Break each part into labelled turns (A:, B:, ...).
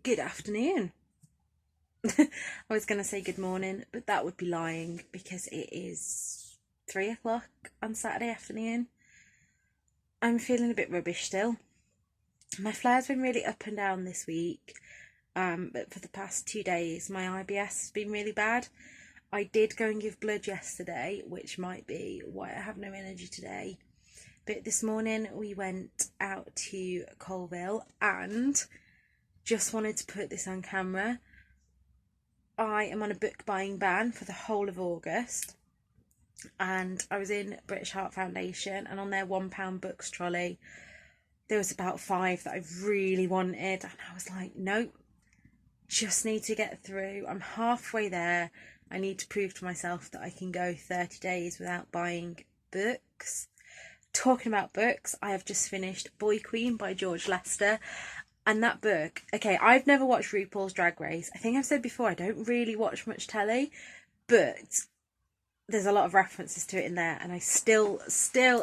A: Good afternoon. I was going to say good morning, but that would be lying because it is 3 o'clock on Saturday afternoon. I'm feeling a bit rubbish still. My flare's been really up and down this week, but for the past 2 days my IBS has been really bad. I did go and give blood yesterday, which might be why I have no energy today. But this morning we went out to Colville and just wanted to put this on camera. I am on a book buying ban for the whole of August, and I was in British Heart Foundation, and on their £1 books trolley there was about 5 that I really wanted, and I was like, nope, just need to get through. I'm halfway there. I need to prove to myself that I can go 30 days without buying books. Talking about books, I have just finished Boy Queen by George Lester. And that book, okay, I've never watched RuPaul's Drag Race. I think I've said before, I don't really watch much telly, but there's a lot of references to it in there, and I still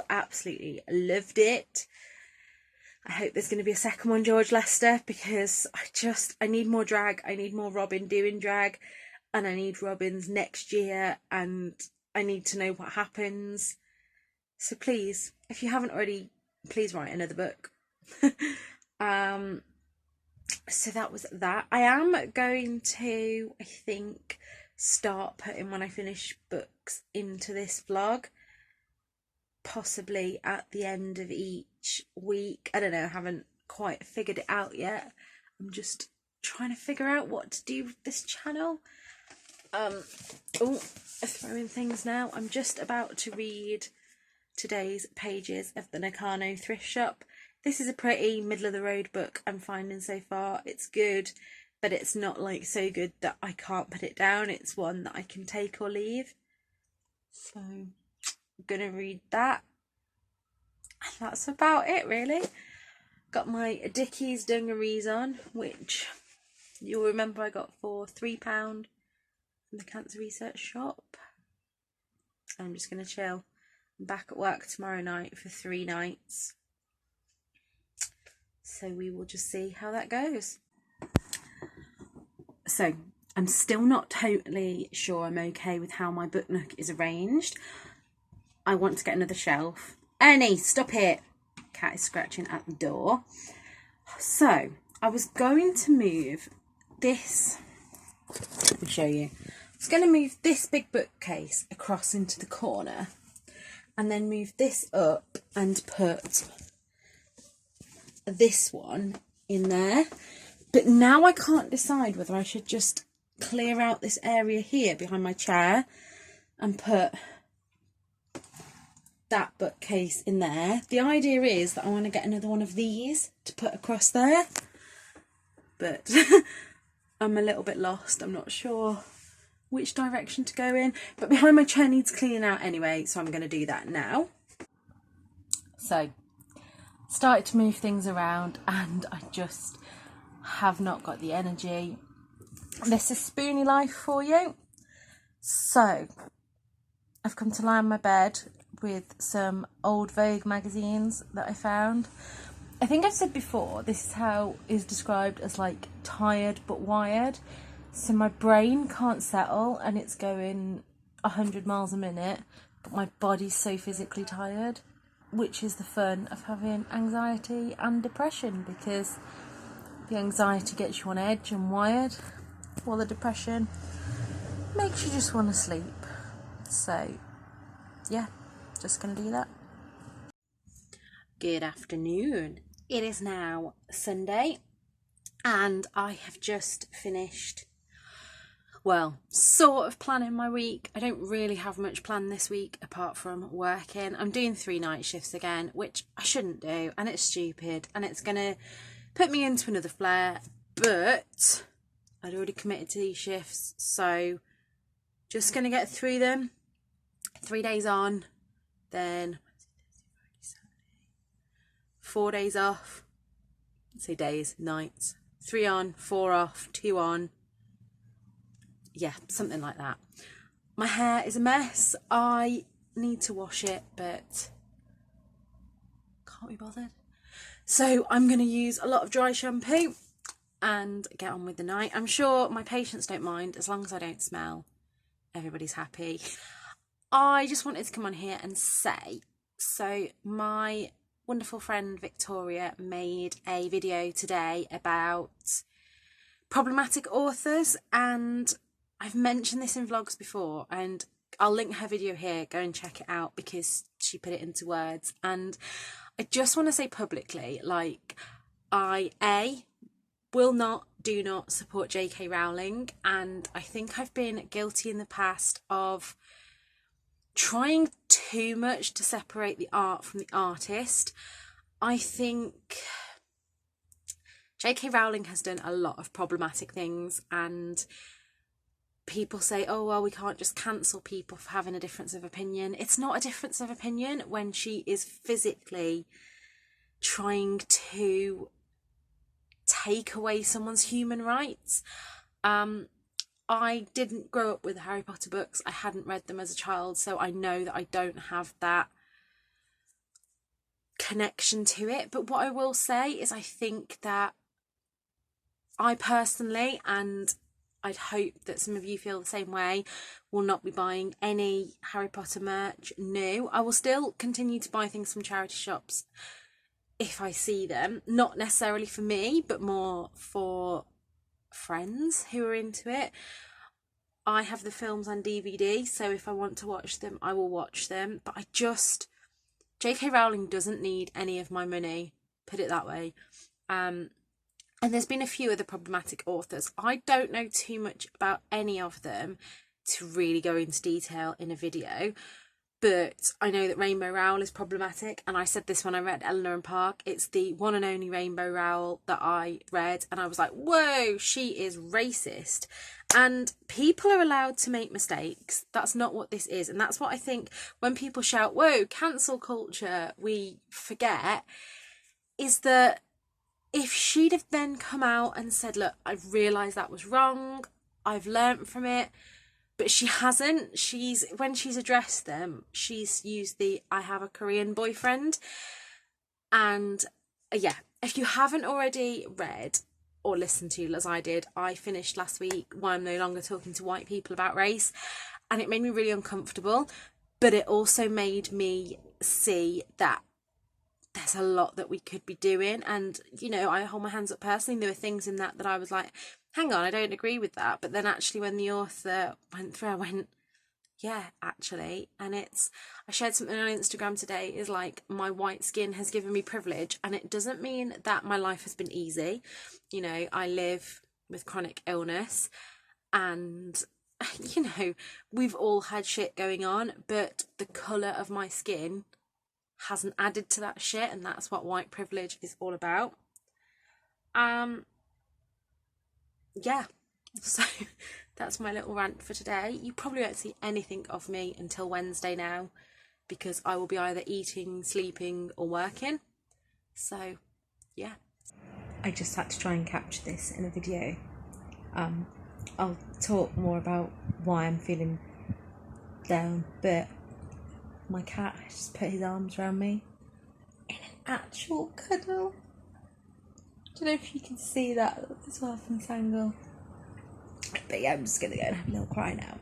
A: absolutely loved it. I hope there's going to be a second one, George Lester, because I need more drag. I need more Robin doing drag, and I need Robins next year, and I need to know what happens. So please, if you haven't already, please write another book. So that was that. I am going to, I think, start putting when I finish books into this vlog, possibly at the end of each week. I don't know, I haven't quite figured it out yet. I'm just trying to figure out what to do with this channel. Throwing things now. I'm just about to read today's pages of the Nakano thrift shop. This is a pretty middle of the road book I'm finding so far. It's good, but it's not like so good that I can't put it down. It's one that I can take or leave. So I'm gonna read that. And that's about it really. Got my Dickies dungarees on, which you'll remember I got for £3 from the Cancer Research Shop. I'm just gonna chill. I'm back at work tomorrow night for 3 nights. So we will just see how that goes. So I'm still not totally sure I'm okay with how my book nook is arranged. I want to get another shelf. Ernie, stop it. Cat is scratching at the door. So I was going to move this. Let me show you. I was going to move this big bookcase across into the corner, and then move this up and put this one in there. But now I can't decide whether I should just clear out this area here behind my chair and put that bookcase in there. The idea is that I want to get another one of these to put across there, but I'm a little bit lost. I'm not sure which direction to go in, but behind my chair needs cleaning out anyway, so I'm going to do that now. So started to move things around, and I just have not got the energy. This is Spoonie Life for you. So I've come to lie on my bed with some old Vogue magazines that I found. I think I've said before, this is how is described as like tired but wired. So my brain can't settle and it's going 100 miles a minute, but my body's so physically tired, which is the fun of having anxiety and depression, because the anxiety gets you on edge and wired, while the depression makes you just want to sleep. So yeah, just gonna do that. Good afternoon. It is now Sunday, and I have just finished, well, sort of planning my week. I don't really have much planned this week apart from working. I'm doing 3 night shifts again, which I shouldn't do, and it's stupid, and it's gonna put me into another flare, but I'd already committed to these shifts, so just gonna get through them. 3 days on, then 4 days off. Let's say days, nights. 3 on, 4 off, 2 on. Yeah, something like that. My hair is a mess. I need to wash it, but can't be bothered. So I'm going to use a lot of dry shampoo and get on with the night. I'm sure my patients don't mind as long as I don't smell. Everybody's happy. I just wanted to come on here and say, so my wonderful friend Victoria made a video today about problematic authors, and I've mentioned this in vlogs before, and I'll link her video here, go and check it out because she put it into words. And I just want to say publicly, like, I do not support J.K. Rowling, and I think I've been guilty in the past of trying too much to separate the art from the artist. I think J.K. Rowling has done a lot of problematic things, and people say, oh, well, we can't just cancel people for having a difference of opinion. It's not a difference of opinion when she is physically trying to take away someone's human rights. I didn't grow up with the Harry Potter books. I hadn't read them as a child, so I know that I don't have that connection to it. But what I will say is I think that I personally, and I'd hope that some of you feel the same way, will not be buying any Harry Potter merch new. I will still continue to buy things from charity shops if I see them, not necessarily for me, but more for friends who are into it. I have the films on DVD, so if I want to watch them, I will watch them. But J.K. Rowling doesn't need any of my money, put it that way. And there's been a few other problematic authors. I don't know too much about any of them to really go into detail in a video, but I know that Rainbow Rowell is problematic, and I said this when I read Eleanor and Park. It's the one and only Rainbow Rowell that I read, and I was like, whoa, she is racist. And people are allowed to make mistakes. That's not what this is. And that's what I think when people shout, whoa, cancel culture, we forget, is that if she'd have then come out and said, look, I've realised that was wrong, I've learnt from it, but she hasn't. When she's addressed them, she's used the I have a Korean boyfriend. And yeah, if you haven't already read or listened to, as I did, I finished last week Why I'm No Longer Talking to White People About Race, and it made me really uncomfortable, but it also made me see that there's a lot that we could be doing. And, you know, I hold my hands up personally. There were things in that I was like, hang on, I don't agree with that. But then actually when the author went through, I went, yeah, actually. And I shared something on Instagram today, is like, my white skin has given me privilege. And it doesn't mean that my life has been easy. You know, I live with chronic illness, and, you know, we've all had shit going on, but the colour of my skin hasn't added to that shit, and that's what white privilege is all about. Yeah, so that's my little rant for today. You probably won't see anything of me until Wednesday now, because I will be either eating, sleeping, or working. So yeah, I just had to try and capture this in a video. I'll talk more about why I'm feeling down, but my cat just put his arms around me in an actual cuddle. I don't know if you can see that as well from this angle. But yeah, I'm just going to go and have a little cry now.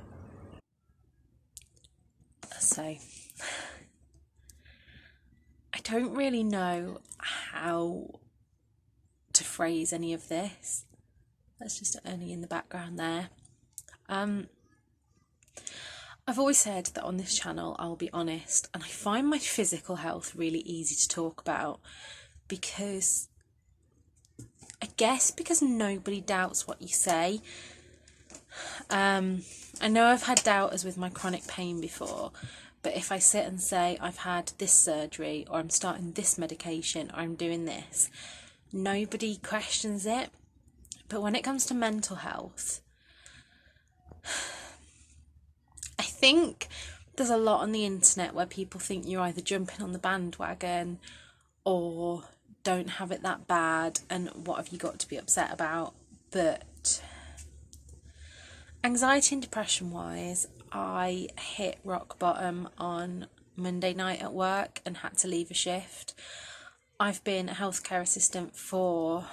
A: So, I don't really know how to phrase any of this. That's just Ernie in the background there. I've always said that on this channel I'll be honest, and I find my physical health really easy to talk about because nobody doubts what you say. I know I've had doubters with my chronic pain before, but if I sit and say I've had this surgery, or I'm starting this medication, or I'm doing this, nobody questions it. But when it comes to mental health, I think there's a lot on the internet where people think you're either jumping on the bandwagon or don't have it that bad, and what have you got to be upset about. But anxiety and depression wise, I hit rock bottom on Monday night at work and had to leave a shift. I've been a healthcare assistant for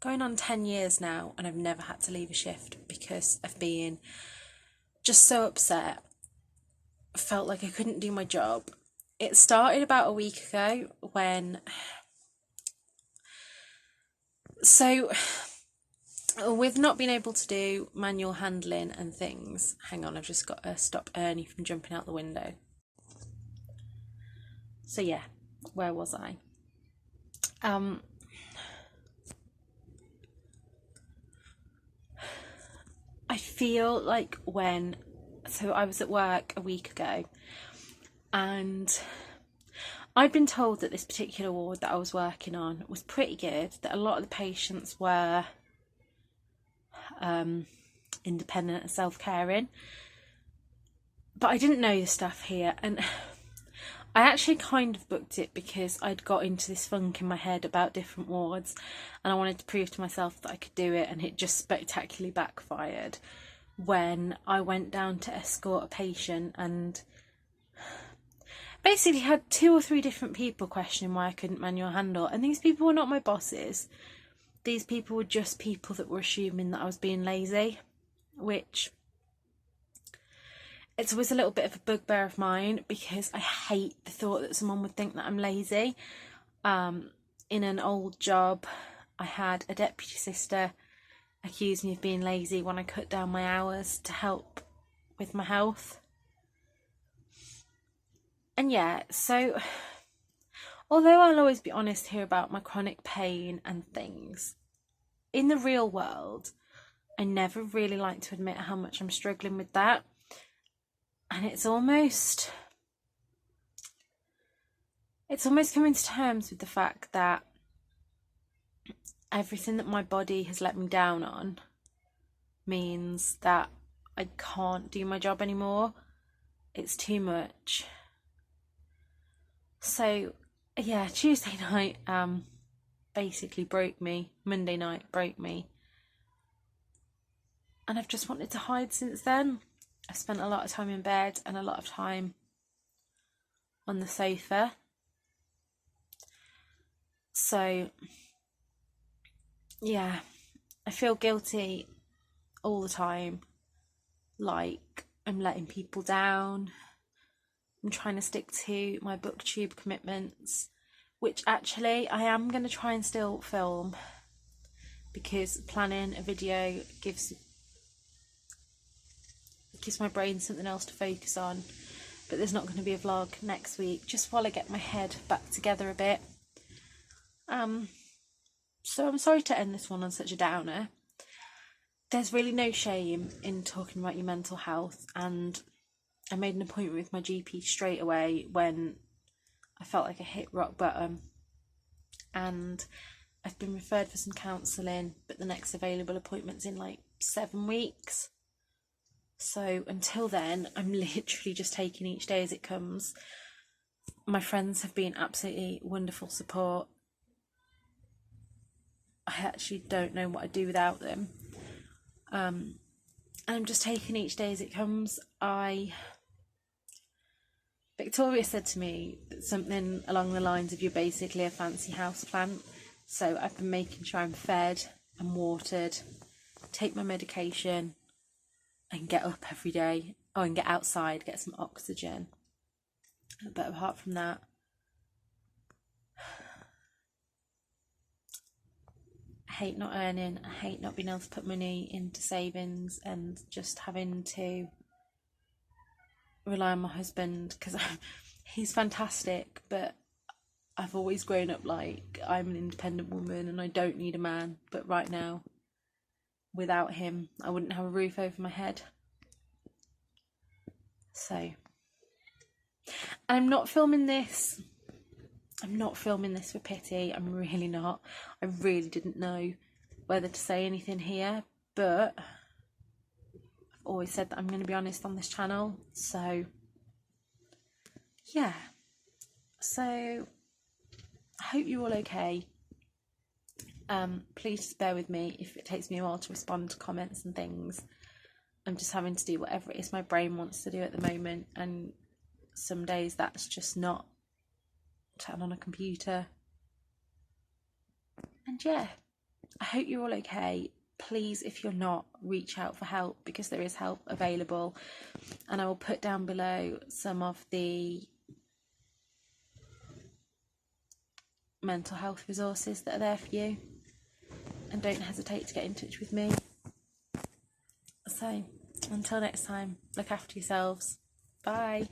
A: going on 10 years now, and I've never had to leave a shift because of being just so upset. I felt like I couldn't do my job. It started about a week ago when... So, with not being able to do manual handling and things... Hang on, I've just got to stop Ernie from jumping out the window. So yeah, where was I? I feel like so I was at work a week ago, and I'd been told that this particular ward that I was working on was pretty good, that a lot of the patients were independent and self-caring, but I didn't know the stuff here, and I actually kind of booked it because I'd got into this funk in my head about different wards, and I wanted to prove to myself that I could do it, and it just spectacularly backfired when I went down to escort a patient and basically had 2 or 3 different people questioning why I couldn't manual handle, and these people were not my bosses. These people were just people that were assuming that I was being lazy, which... it's always a little bit of a bugbear of mine because I hate the thought that someone would think that I'm lazy. In an old job, I had a deputy sister accuse me of being lazy when I cut down my hours to help with my health. And yeah, so although I'll always be honest here about my chronic pain and things, in the real world, I never really like to admit how much I'm struggling with that. And it's almost coming to terms with the fact that everything that my body has let me down on means that I can't do my job anymore. It's too much. So yeah, Tuesday night basically broke me. Monday night broke me. And I've just wanted to hide since then. I've spent a lot of time in bed and a lot of time on the sofa. So, yeah, I feel guilty all the time. Like, I'm letting people down. I'm trying to stick to my booktube commitments, which actually I am going to try and still film, because planning a video gives my brain something else to focus on. But there's not going to be a vlog next week, just while I get my head back together a bit. So I'm sorry to end this one on such a downer. There's really no shame in talking about your mental health, and I made an appointment with my GP straight away when I felt like I hit rock bottom, and I've been referred for some counselling, but the next available appointment's in like 7 weeks. So until then, I'm literally just taking each day as it comes. My friends have been absolutely wonderful support. I actually don't know what I'd do without them. And I'm just taking each day as it comes. Victoria said to me something along the lines of, you're basically a fancy house plant. So I've been making sure I'm fed and watered, take my medication, and get up every day. Oh, and get outside, get some oxygen. But apart from that, I hate not earning. I hate not being able to put money into savings and just having to rely on my husband, because he's fantastic, but I've always grown up like I'm an independent woman and I don't need a man. But right now, without him, I wouldn't have a roof over my head. So, and I'm not filming this for pity. I'm really not. I really didn't know whether to say anything here, but I've always said that I'm going to be honest on this channel. So, yeah. So, I hope you're all okay. Please just bear with me if it takes me a while to respond to comments and things. I'm just having to do whatever it is my brain wants to do at the moment, and some days that's just not turn on a computer. And yeah, I hope you're all okay. Please, if you're not, reach out for help, because there is help available, and I will put down below some of the mental health resources that are there for you, and don't hesitate to get in touch with me. So until next time, look after yourselves. Bye.